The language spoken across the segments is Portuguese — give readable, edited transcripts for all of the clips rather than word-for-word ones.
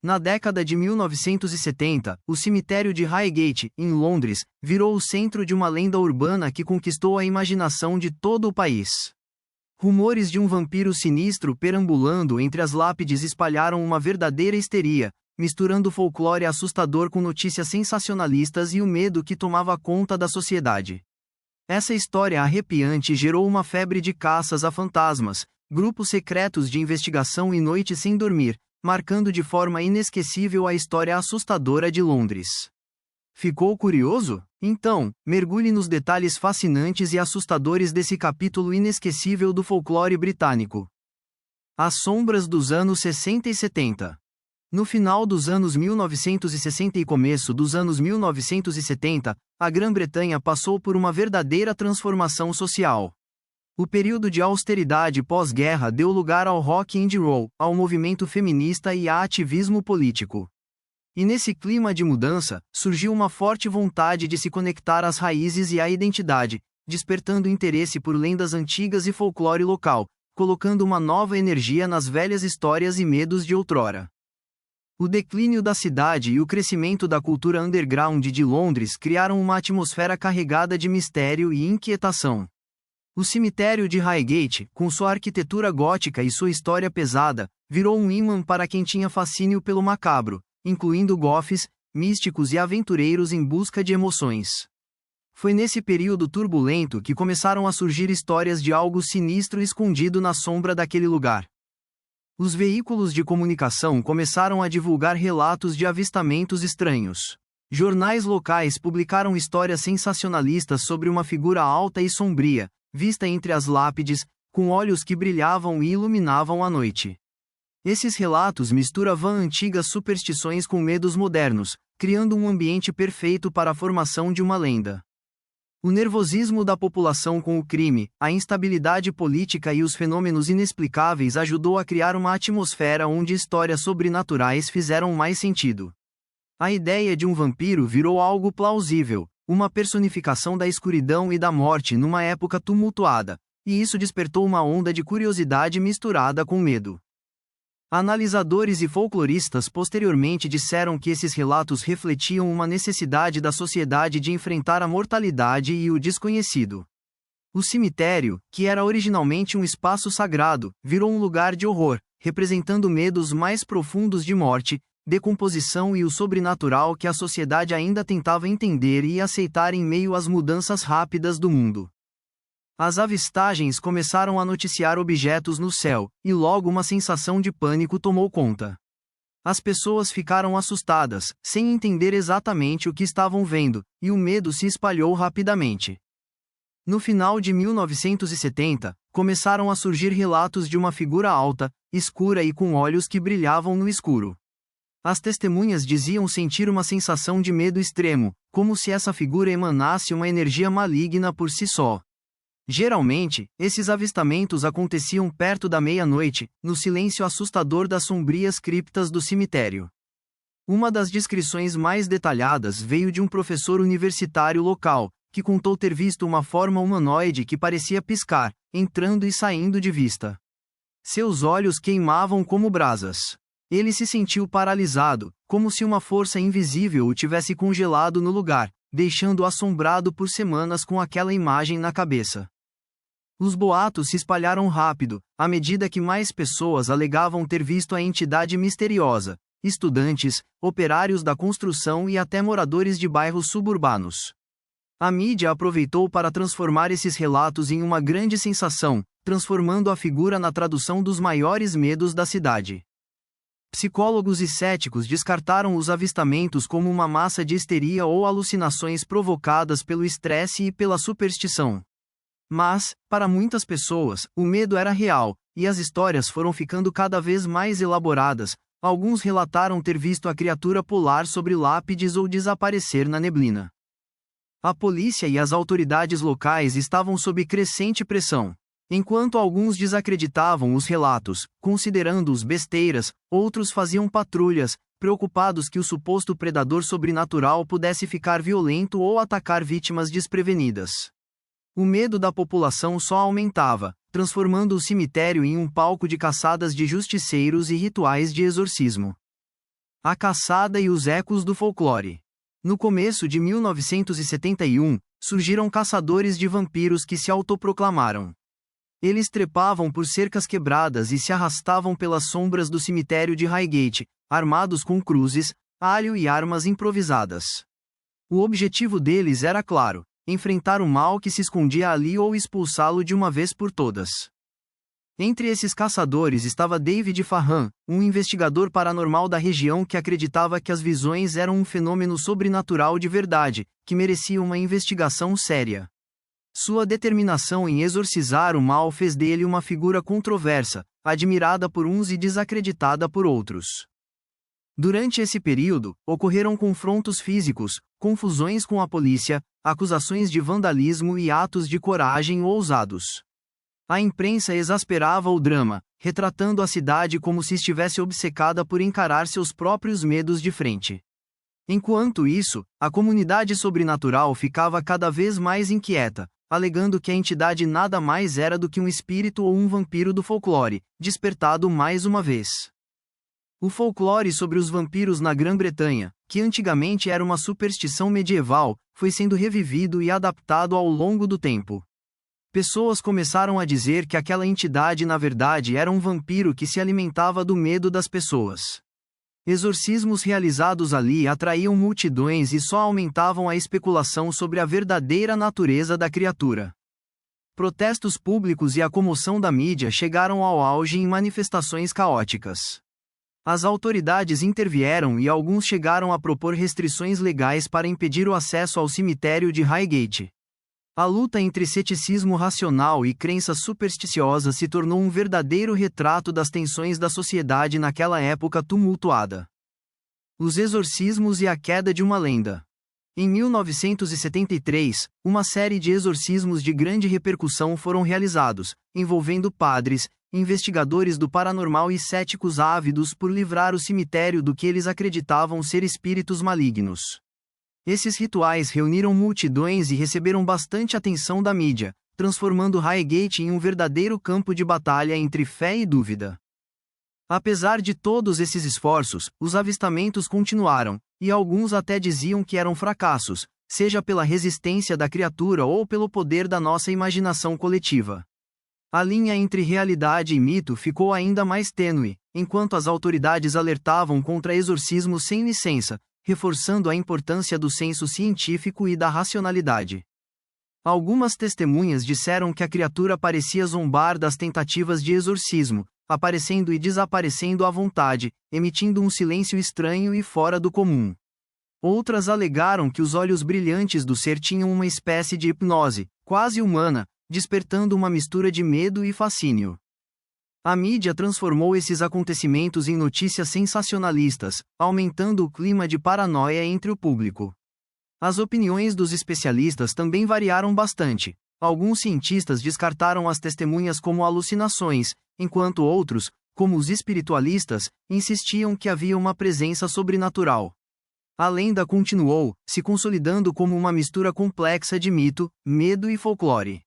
Na década de 1970, o cemitério de Highgate, em Londres, virou o centro de uma lenda urbana que conquistou a imaginação de todo o país. Rumores de um vampiro sinistro perambulando entre as lápides espalharam uma verdadeira histeria, misturando folclore assustador com notícias sensacionalistas e o medo que tomava conta da sociedade. Essa história arrepiante gerou uma febre de caças a fantasmas, grupos secretos de investigação e noites sem dormir, marcando de forma inesquecível a história assustadora de Londres. Ficou curioso? Então, mergulhe nos detalhes fascinantes e assustadores desse capítulo inesquecível do folclore britânico. As sombras dos anos 60 e 70. No final dos anos 1960 e começo dos anos 1970, a Grã-Bretanha passou por uma verdadeira transformação social. O período de austeridade pós-guerra deu lugar ao rock and roll, ao movimento feminista e a ativismo político. E nesse clima de mudança, surgiu uma forte vontade de se conectar às raízes e à identidade, despertando interesse por lendas antigas e folclore local, colocando uma nova energia nas velhas histórias e medos de outrora. O declínio da cidade e o crescimento da cultura underground de Londres criaram uma atmosfera carregada de mistério e inquietação. O cemitério de Highgate, com sua arquitetura gótica e sua história pesada, virou um imã para quem tinha fascínio pelo macabro, incluindo goths, místicos e aventureiros em busca de emoções. Foi nesse período turbulento que começaram a surgir histórias de algo sinistro escondido na sombra daquele lugar. Os veículos de comunicação começaram a divulgar relatos de avistamentos estranhos. Jornais locais publicaram histórias sensacionalistas sobre uma figura alta e sombria, vista entre as lápides, com olhos que brilhavam e iluminavam a noite. Esses relatos misturavam antigas superstições com medos modernos, criando um ambiente perfeito para a formação de uma lenda. O nervosismo da população com o crime, a instabilidade política e os fenômenos inexplicáveis ajudou a criar uma atmosfera onde histórias sobrenaturais fizeram mais sentido. A ideia de um vampiro virou algo plausível, uma personificação da escuridão e da morte numa época tumultuada, e isso despertou uma onda de curiosidade misturada com medo. Analisadores e folcloristas posteriormente disseram que esses relatos refletiam uma necessidade da sociedade de enfrentar a mortalidade e o desconhecido. O cemitério, que era originalmente um espaço sagrado, virou um lugar de horror, representando medos mais profundos de morte, decomposição e o sobrenatural que a sociedade ainda tentava entender e aceitar em meio às mudanças rápidas do mundo. As avistagens começaram a noticiar objetos no céu, e logo uma sensação de pânico tomou conta. As pessoas ficaram assustadas, sem entender exatamente o que estavam vendo, e o medo se espalhou rapidamente. No final de 1970, começaram a surgir relatos de uma figura alta, escura e com olhos que brilhavam no escuro. As testemunhas diziam sentir uma sensação de medo extremo, como se essa figura emanasse uma energia maligna por si só. Geralmente, esses avistamentos aconteciam perto da meia-noite, no silêncio assustador das sombrias criptas do cemitério. Uma das descrições mais detalhadas veio de um professor universitário local, que contou ter visto uma forma humanoide que parecia piscar, entrando e saindo de vista. Seus olhos queimavam como brasas. Ele se sentiu paralisado, como se uma força invisível o tivesse congelado no lugar, deixando-o assombrado por semanas com aquela imagem na cabeça. Os boatos se espalharam rápido, à medida que mais pessoas alegavam ter visto a entidade misteriosa, estudantes, operários da construção e até moradores de bairros suburbanos. A mídia aproveitou para transformar esses relatos em uma grande sensação, transformando a figura na tradução dos maiores medos da cidade. Psicólogos e céticos descartaram os avistamentos como uma massa de histeria ou alucinações provocadas pelo estresse e pela superstição. Mas, para muitas pessoas, o medo era real, e as histórias foram ficando cada vez mais elaboradas. Alguns relataram ter visto a criatura pular sobre lápides ou desaparecer na neblina. A polícia e as autoridades locais estavam sob crescente pressão. Enquanto alguns desacreditavam os relatos, considerando-os besteiras, outros faziam patrulhas, preocupados que o suposto predador sobrenatural pudesse ficar violento ou atacar vítimas desprevenidas. O medo da população só aumentava, transformando o cemitério em um palco de caçadas de justiceiros e rituais de exorcismo. A caçada e os ecos do folclore. No começo de 1971, surgiram caçadores de vampiros que se autoproclamaram. Eles trepavam por cercas quebradas e se arrastavam pelas sombras do cemitério de Highgate, armados com cruzes, alho e armas improvisadas. O objetivo deles era claro: enfrentar o mal que se escondia ali ou expulsá-lo de uma vez por todas. Entre esses caçadores estava David Farran, um investigador paranormal da região que acreditava que as visões eram um fenômeno sobrenatural de verdade, que merecia uma investigação séria. Sua determinação em exorcizar o mal fez dele uma figura controversa, admirada por uns e desacreditada por outros. Durante esse período, ocorreram confrontos físicos, confusões com a polícia, acusações de vandalismo e atos de coragem ousados. A imprensa exasperava o drama, retratando a cidade como se estivesse obcecada por encarar seus próprios medos de frente. Enquanto isso, a comunidade sobrenatural ficava cada vez mais inquieta, alegando que a entidade nada mais era do que um espírito ou um vampiro do folclore, despertado mais uma vez. O folclore sobre os vampiros na Grã-Bretanha, que antigamente era uma superstição medieval, foi sendo revivido e adaptado ao longo do tempo. Pessoas começaram a dizer que aquela entidade na verdade era um vampiro que se alimentava do medo das pessoas. Exorcismos realizados ali atraíam multidões e só aumentavam a especulação sobre a verdadeira natureza da criatura. Protestos públicos e a comoção da mídia chegaram ao auge em manifestações caóticas. As autoridades intervieram e alguns chegaram a propor restrições legais para impedir o acesso ao cemitério de Highgate. A luta entre ceticismo racional e crença supersticiosa se tornou um verdadeiro retrato das tensões da sociedade naquela época tumultuada. Os exorcismos e a queda de uma lenda. Em 1973, uma série de exorcismos de grande repercussão foram realizados, envolvendo padres, investigadores do paranormal e céticos ávidos por livrar o cemitério do que eles acreditavam ser espíritos malignos. Esses rituais reuniram multidões e receberam bastante atenção da mídia, transformando Highgate em um verdadeiro campo de batalha entre fé e dúvida. Apesar de todos esses esforços, os avistamentos continuaram, e alguns até diziam que eram fracassos, seja pela resistência da criatura ou pelo poder da nossa imaginação coletiva. A linha entre realidade e mito ficou ainda mais tênue, enquanto as autoridades alertavam contra exorcismos sem licença, reforçando a importância do senso científico e da racionalidade. Algumas testemunhas disseram que a criatura parecia zombar das tentativas de exorcismo, aparecendo e desaparecendo à vontade, emitindo um silêncio estranho e fora do comum. Outras alegaram que os olhos brilhantes do ser tinham uma espécie de hipnose, quase humana, despertando uma mistura de medo e fascínio. A mídia transformou esses acontecimentos em notícias sensacionalistas, aumentando o clima de paranoia entre o público. As opiniões dos especialistas também variaram bastante. Alguns cientistas descartaram as testemunhas como alucinações, enquanto outros, como os espiritualistas, insistiam que havia uma presença sobrenatural. A lenda continuou, se consolidando como uma mistura complexa de mito, medo e folclore.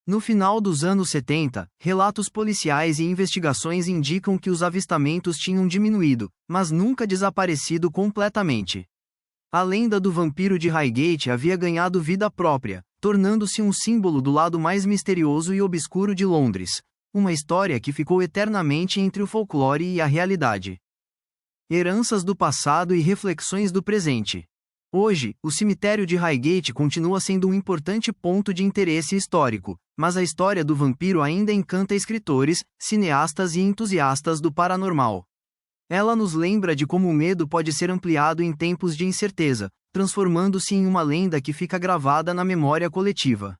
No final dos anos 70, relatos policiais e investigações indicam que os avistamentos tinham diminuído, mas nunca desaparecido completamente. A lenda do vampiro de Highgate havia ganhado vida própria, tornando-se um símbolo do lado mais misterioso e obscuro de Londres, uma história que ficou eternamente entre o folclore e a realidade. Heranças do passado e reflexões do presente. Hoje, o cemitério de Highgate continua sendo um importante ponto de interesse histórico, mas a história do vampiro ainda encanta escritores, cineastas e entusiastas do paranormal. Ela nos lembra de como o medo pode ser ampliado em tempos de incerteza, transformando-se em uma lenda que fica gravada na memória coletiva.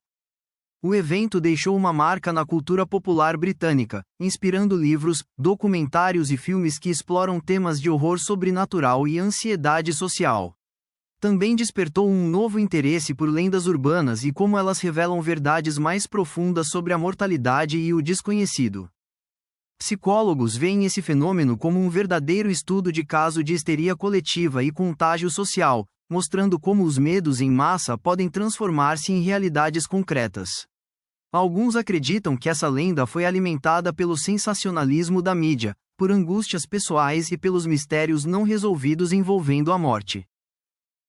O evento deixou uma marca na cultura popular britânica, inspirando livros, documentários e filmes que exploram temas de horror sobrenatural e ansiedade social. Também despertou um novo interesse por lendas urbanas e como elas revelam verdades mais profundas sobre a mortalidade e o desconhecido. Psicólogos veem esse fenômeno como um verdadeiro estudo de caso de histeria coletiva e contágio social, mostrando como os medos em massa podem transformar-se em realidades concretas. Alguns acreditam que essa lenda foi alimentada pelo sensacionalismo da mídia, por angústias pessoais e pelos mistérios não resolvidos envolvendo a morte.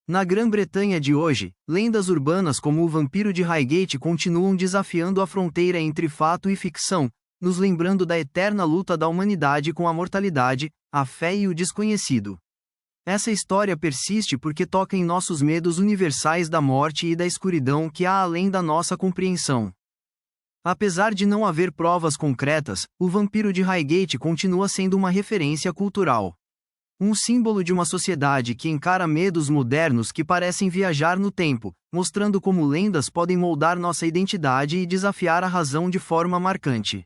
Na Grã-Bretanha de hoje, lendas urbanas como o vampiro de Highgate continuam desafiando a fronteira entre fato e ficção, nos lembrando da eterna luta da humanidade com a mortalidade, a fé e o desconhecido. Essa história persiste porque toca em nossos medos universais da morte e da escuridão que há além da nossa compreensão. Apesar de não haver provas concretas, o vampiro de Highgate continua sendo uma referência cultural. Um símbolo de uma sociedade que encara medos modernos que parecem viajar no tempo, mostrando como lendas podem moldar nossa identidade e desafiar a razão de forma marcante.